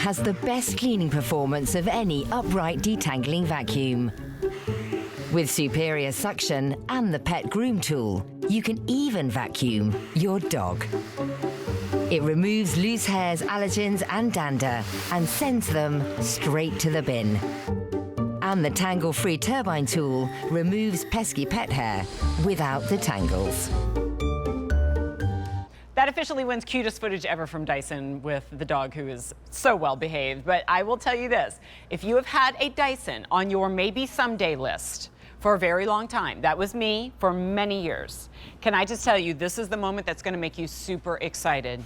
has the best cleaning performance of any upright detangling vacuum. With superior suction and the pet groom tool, you can even vacuum your dog. It removes loose hairs, allergens and dander and sends them straight to the bin. And the tangle-free turbine tool removes pesky pet hair without the tangles. That officially wins cutest footage ever from Dyson with the dog who is so well behaved. But I will tell you this, if you have had a Dyson on your maybe someday list for a very long time, that was me for many years, can I just tell you, this is the moment that's going to make you super excited.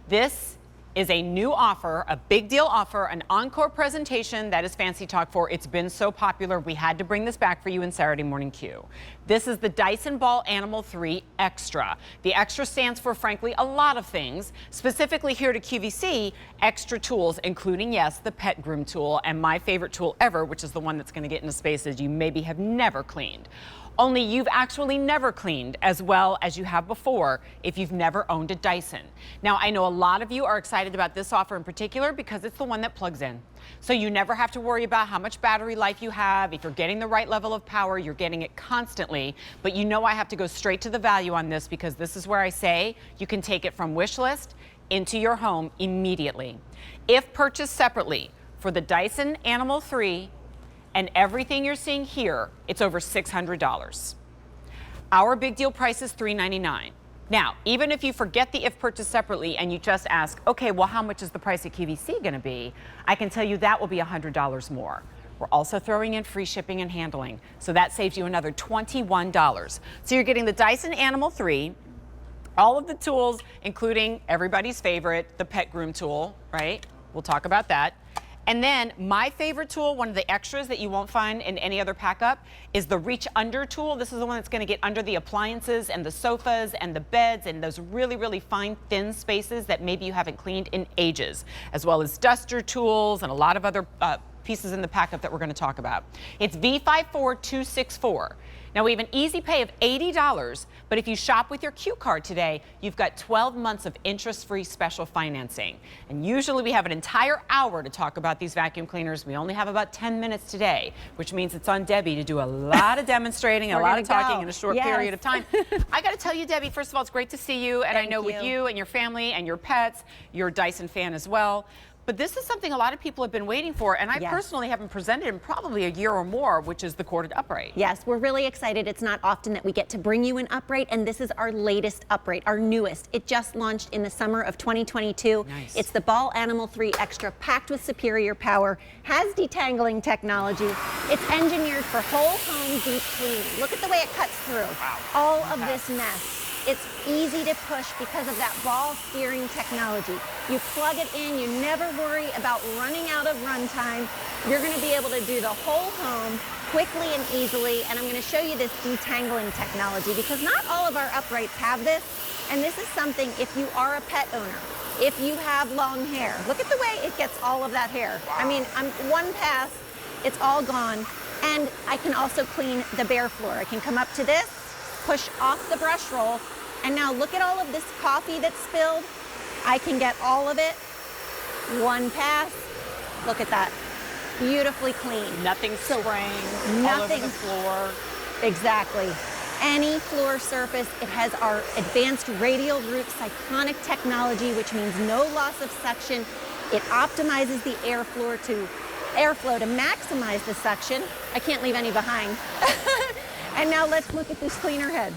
This is a new offer, a big deal offer, an encore presentation that is fancy talk for. It's been so popular, we had to bring this back for you in Saturday Morning Q. This is the Dyson Ball Animal 3 Extra. The Extra stands for, frankly, a lot of things. Specifically here to QVC, extra tools, including, yes, the pet groom tool, and my favorite tool ever, which is the one that's going to get into spaces you maybe have never cleaned. Only you've actually never cleaned as well as you have before if you've never owned a Dyson. Now, I know a lot of you are excited about this offer in particular because it's the one that plugs in. So you never have to worry about how much battery life you have. If you're getting the right level of power, you're getting it constantly. But you know I have to go straight to the value on this because this is where I say you can take it from wish list into your home immediately. If purchased separately for the Dyson Animal 3, and everything you're seeing here, it's over $600. Our big deal price is $399. Now, even if you forget the if purchased separately and you just ask, okay, well, how much is the price at QVC gonna be? I can tell you that will be $100 more. We're also throwing in free shipping and handling, so that saves you another $21. So you're getting the Dyson Animal 3, all of the tools, including everybody's favorite, the pet groom tool, right? We'll talk about that. And then my favorite tool, one of the extras that you won't find in any other pack-up, is the reach under tool. This is the one that's going to get under the appliances and the sofas and the beds and those really, really fine, thin spaces that maybe you haven't cleaned in ages, as well as duster tools and a lot of other pieces in the pack-up that we're going to talk about. It's V54264. Now, we have an easy pay of $80, but if you shop with your Q card today, you've got 12 months of interest-free special financing. And usually we have an entire hour to talk about these vacuum cleaners. We only have about 10 minutes today, which means it's on Debbie to do a lot of demonstrating, a lot of talking in a short period of time. I got to tell you, Debbie, first of all, it's great to see you. And I know with you and your family and your pets, you're a Dyson fan as well. But this is something a lot of people have been waiting for, and I personally haven't presented in probably a year or more, which is the corded upright. Yes, we're really excited. It's not often that we get to bring you an upright, and this is our latest upright, our newest. It just launched in the summer of 2022. Nice. It's the Ball Animal 3 Extra, packed with superior power, has detangling technology. It's engineered for whole home deep cleaning. Look at the way it cuts through all of this mess. It's easy to push because of that ball steering technology. You plug it in, you never worry about running out of runtime. You're gonna be able to do the whole home quickly and easily, and I'm gonna show you this detangling technology because not all of our uprights have this, and this is something if you are a pet owner, if you have long hair, look at the way it gets all of that hair. I mean, one pass, it's all gone, and I can also clean the bare floor. I can come up to this, push off the brush roll, and now look at all of this coffee that's spilled. I can get all of it, one pass. Look at that, beautifully clean. Nothing spraying all over the floor. Exactly. Any floor surface. It has our advanced radial root cyclonic technology, which means no loss of suction. It optimizes the airflow to maximize the suction. I can't leave any behind. And now let's look at this cleaner head.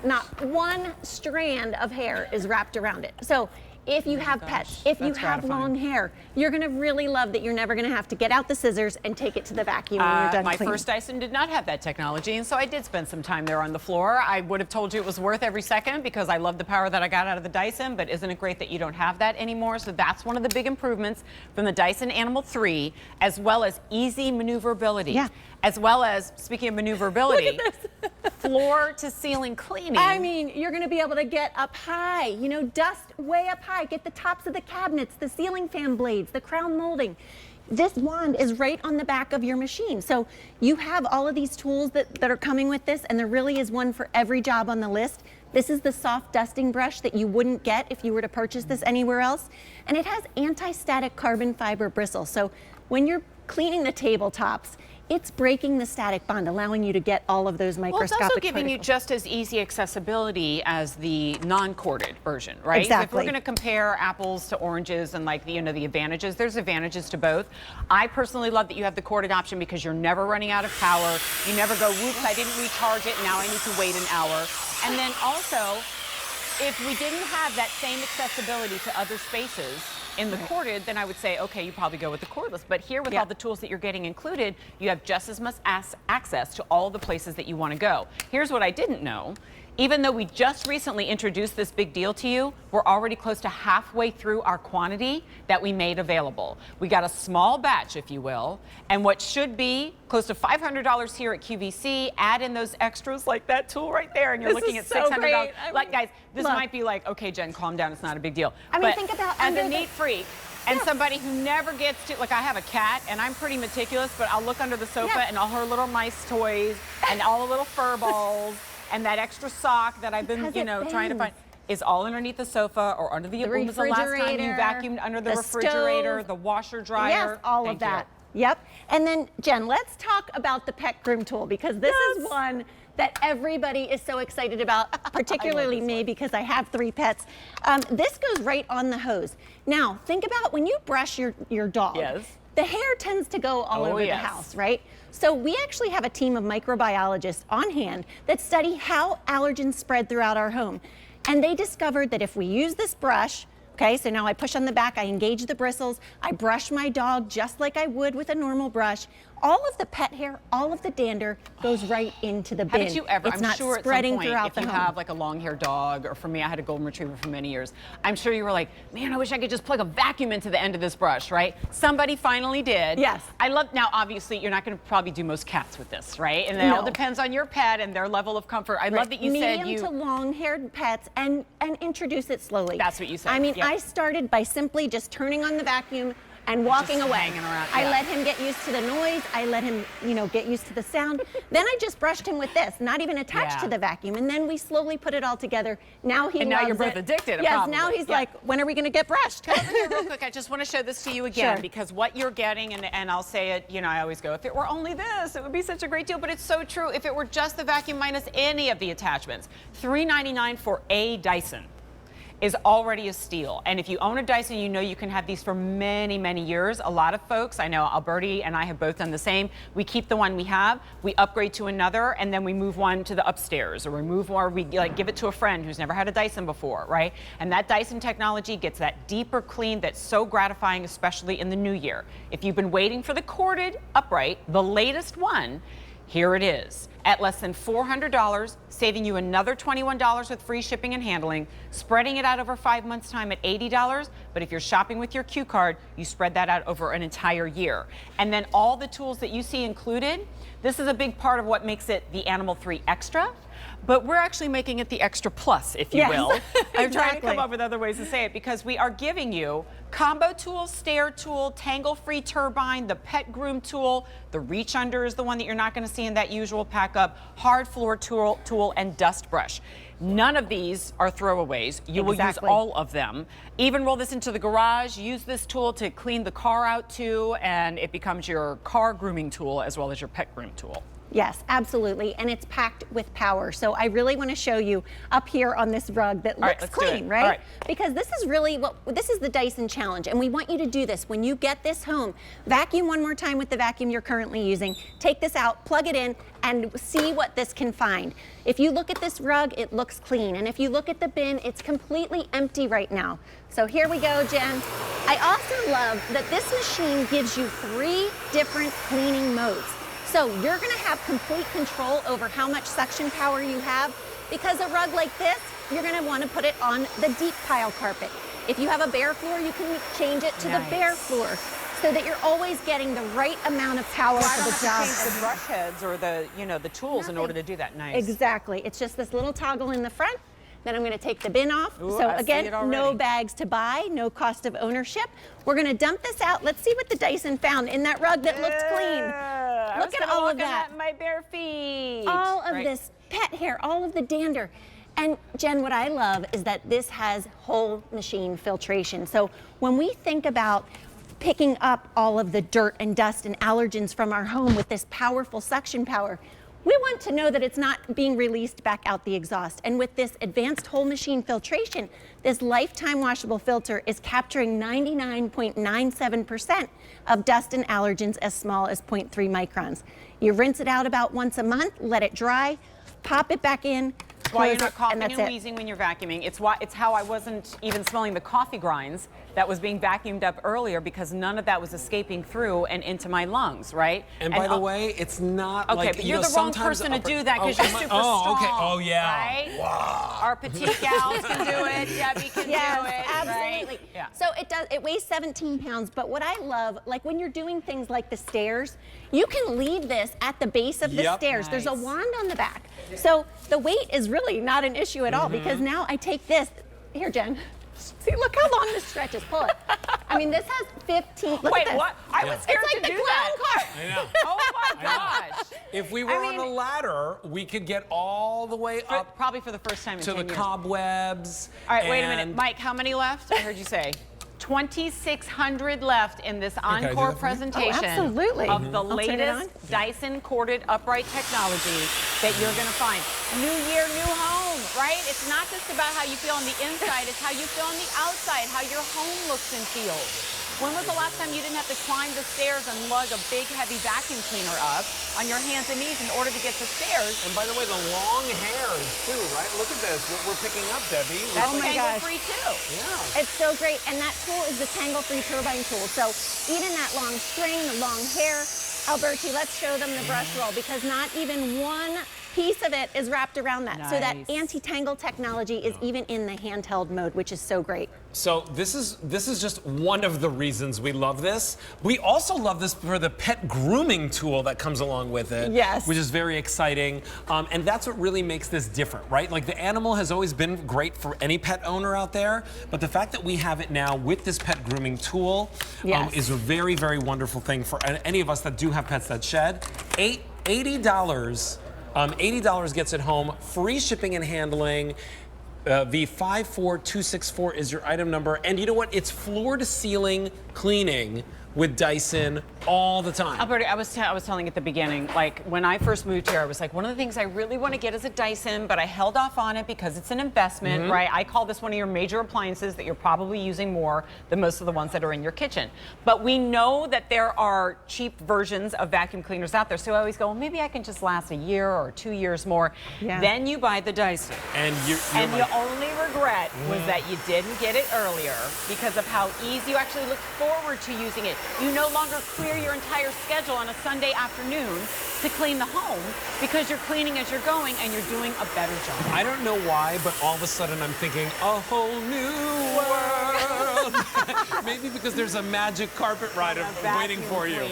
Not one strand of hair is wrapped around it. So if you have pets, if you have long hair, you're gonna really love that you're never gonna have to get out the scissors and take it to the vacuum when you're done My cleaning. first Dyson did not have that technology, and so I did spend some time there on the floor. I would have told you it was worth every second because I love the power that I got out of the Dyson, but isn't it great that you don't have that anymore? So that's one of the big improvements from the Dyson Animal 3, as well as easy maneuverability. Yeah. As well as, speaking of maneuverability, floor to ceiling cleaning. I mean, you're gonna be able to get up high, you know, dust way up high, get the tops of the cabinets, the ceiling fan blades, the crown molding. This wand is right on the back of your machine. So you have all of these tools that are coming with this, and there really is one for every job on the list. This is the soft dusting brush that you wouldn't get if you were to purchase this anywhere else. And it has anti-static carbon fiber bristles. So when you're cleaning the tabletops, it's breaking the static bond, allowing you to get all of those microscopic Well, it's also giving you particles. just as easy accessibility as the non-corded version, right? Exactly. If we're going to compare apples to oranges and like the advantages, there's advantages to both. I personally love that you have the corded option because you're never running out of power. You never go, whoops, I didn't recharge it, now I need to wait an hour. And then also, if we didn't have that same accessibility to other spaces in the corded, then I would say, okay, you probably go with the cordless. But here with all the tools that you're getting included, you have just as much access to all the places that you want to go. Here's what I didn't know. Even though we just recently introduced this big deal to you, we're already close to halfway through our quantity that we made available. We got a small batch, if you will, and what should be close to $500 here at QVC, add in those extras like that tool right there, and you're looking at $600. Like, guys, this might be like, okay, Jen, calm down, it's not a big deal. I mean, but think about as under a neat freak, and somebody who never gets to, like I have a cat and I'm pretty meticulous, but I'll look under the sofa and all her little mice toys and all the little fur balls and that extra sock that I've been, trying to find is all underneath the sofa or under the when was the last time you vacuumed under the refrigerator, the washer dryer? Yes, all of that. Yep. And then, Jen, let's talk about the pet groom tool because this is one that everybody is so excited about, particularly me because I have 3 pets. This goes right on the hose. Now, think about when you brush your dog. Yes. The hair tends to go all over the house, right? So we actually have a team of microbiologists on hand that study how allergens spread throughout our home. And they discovered that if we use this brush, okay, so now I push on the back, I engage the bristles, I brush my dog just like I would with a normal brush. All of the pet hair, all of the dander goes right into the bin. Haven't you ever? It's I'm not sure spreading at some point, throughout if the you home. have like a long-haired dog, or for me, I had a golden retriever for many years. I'm sure you were like, man, I wish I could just plug a vacuum into the end of this brush, right? Somebody finally did. Yes. I love. Now, obviously, you're not going to probably do most cats with this, right? And it all depends on your pet and their level of comfort. I love that you said medium to long-haired pets and introduce it slowly. That's what you said. I mean, I started by simply just turning on the vacuum and walking away. Hanging around, I let him get used to the noise. I let him, get used to the sound. Then I just brushed him with this, not even attached to the vacuum. And then we slowly put it all together. Now he loves it. And now you're both addicted. Yes, probably. now he's like, when are we going to get brushed? Come over here real quick. I just want to show this to you again Sure. because what you're getting, and I'll say it, I always go, if it were only this, it would be such a great deal, but it's so true. If it were just the vacuum minus any of the attachments, $3.99 for a Dyson is already a steal. And if you own a Dyson, you can have these for many, many years. A lot of folks, I know Alberti and I have both done the same. We keep the one we have, we upgrade to another, and then we move one to the upstairs, or we move one, or we give it to a friend who's never had a Dyson before, right? And that Dyson technology gets that deeper clean that's so gratifying, especially in the new year. If you've been waiting for the corded upright, the latest one, here it is. At less than $400, saving you another $21 with free shipping and handling, spreading it out over 5 months' time at $80. But if you're shopping with your Q card, you spread that out over an entire year. And then all the tools that you see included, this is a big part of what makes it the Animal 3 Extra. But we're actually making it the Extra Plus, if you will. I'm trying to come up with other ways to say it because we are giving you combo tool, stair tool, tangle-free turbine, the pet groom tool, the reach under is the one that you're not going to see in that usual pack up, hard floor tool, and dust brush. None of these are throwaways. You will use all of them. Even roll this into the garage, use this tool to clean the car out too, and it becomes your car grooming tool as well as your pet groom tool. Yes, absolutely, and it's packed with power. So I really want to show you up here on this rug that looks clean, right? Because this is really this is the Dyson challenge, and we want you to do this. When you get this home, vacuum one more time with the vacuum you're currently using, take this out, plug it in, and see what this can find. If you look at this rug, it looks clean, and if you look at the bin, it's completely empty right now. So here we go, Jen. I also love that this machine gives you 3 different cleaning modes. So you're going to have complete control over how much suction power you have because a rug like this, you're going to want to put it on the deep pile carpet. If you have a bare floor, you can change it to the bare floor so that you're always getting the right amount of power for the job. Change the brush heads or the tools in order to do that. Nice. Exactly. It's just this little toggle in the front. Then I'm going to take the bin off. Ooh, so again, no bags to buy, no cost of ownership. We're going to dump this out. Let's see what the Dyson found in that rug that looked clean. Look at all of that. My bare feet. All of this pet hair, all of the dander. And Jen, what I love is that this has whole machine filtration. So when we think about picking up all of the dirt and dust and allergens from our home with this powerful suction power, we want to know that it's not being released back out the exhaust. And with this advanced whole machine filtration, this lifetime washable filter is capturing 99.97% of dust and allergens as small as 0.3 microns. You rinse it out about once a month, let it dry, pop it back in. That's why you're not coughing and and wheezing when you're vacuuming. It's how I wasn't even smelling the coffee grinds that was being vacuumed up earlier, because none of that was escaping through and into my lungs, right? And by the way, it's not okay, like, but you're the wrong person to do that because you're super strong. Okay. Oh, yeah. Right? Wow. Our petite gals can do it. Debbie can do it. Absolutely. Right? Yeah. So it weighs 17 pounds, but what I love, like when you're doing things like the stairs, you can leave this at the base of the stairs. Nice. There's a wand on the back. So the weight is really not an issue at all, because now I take this. Here, Jen. See, look how long this stretches. Pull it. I mean, this has 15. Look Wait, at this. what? I was scared It's like to the do clown that. car. I know. Oh my gosh. If we were on a ladder, we could get all the way up Probably for the first time in to 10 the years. cobwebs. All right, wait a minute. Mike, how many left? I heard you say. 2,600 left in this encore presentation absolutely. of the I'll turn it on. latest Dyson corded upright technology that you're going to find. New year, new home, right? It's not just about how you feel on the inside, it's how you feel on the outside, how your home looks and feels. When was the last time you didn't have to climb the stairs and lug a big, heavy vacuum cleaner up on your hands and knees in order to get the stairs? And by the way, the long hairs too, right? Look at this, what we're picking up, Debbie. That's Oh my gosh. tangle-free too. Yeah. It's so great, and that tool is the tangle-free turbine tool. So even that long string, the long hair, Alberti, let's show them the brush roll, because not even one piece of it is wrapped around that. So that Nice. anti-tangle technology is even in the handheld mode, which is so great. So this is just one of the reasons we love this. We also love this for the pet grooming tool that comes along with it. Yes. Which is very exciting. And that's what really makes this different, right? Like the animal has always been great for any pet owner out there, but the fact that we have it now with this pet grooming tool Yes. is a very, very wonderful thing for any of us that do have pets that shed. $80. $80 gets it home, free shipping and handling. V54264 is your item number. And you know what? It's floor to ceiling cleaning with Dyson all the time. Alberti, I was telling at the beginning, like when I first moved here, I was like, one of the things I really want to get is a Dyson, but I held off on it because it's an investment, right? I call this one of your major appliances that you're probably using more than most of the ones that are in your kitchen. But we know that there are cheap versions of vacuum cleaners out there, so I always go, well, maybe I can just last a year or 2 years more. Yeah. Then you buy the Dyson. And Your only regret was that you didn't get it earlier because of how easy you actually look forward to using it. You no longer clear your entire schedule on a Sunday afternoon to clean the home because you're cleaning as you're going and you're doing a better job. I don't know why, but all of a sudden I'm thinking, a whole new world. Maybe because there's a magic carpet ride waiting for you.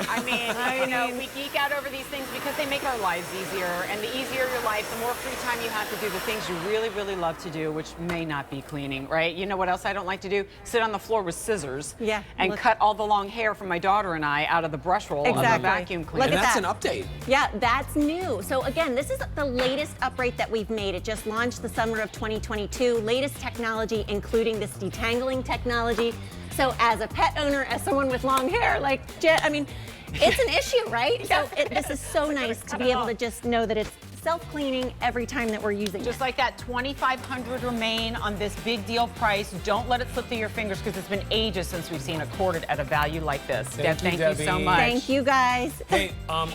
I mean, we geek out over these things because they make our lives easier. And the easier your life, the more free time you have to do the things you really, really love to do, which may not be cleaning, right? You know what else I don't like to do? Sit on the floor with scissors and cut all the long hair from my daughter and I out of the brush roll of the vacuum cleaner. Look And at that's that. an update. Yeah, that's new. So again, this is the latest upright that we've made. It just launched the summer of 2022. Latest technology, including this detangling technology. So as a pet owner, as someone with long hair, like Jet, I mean, it's an issue, right? So this is so nice to be able to just know that it's self-cleaning every time that we're using it. Just like that, $2,500 remain on this big deal price. Don't let it slip through your fingers because it's been ages since we've seen a corded at a value like this. Thank you, Thank you so Debbie. much. Thank you, guys. Hey,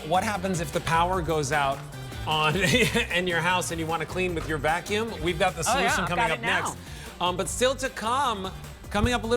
what happens if the power goes out in your house and you want to clean with your vacuum? We've got the solution I've coming got up it now. next. But still to come, coming up a little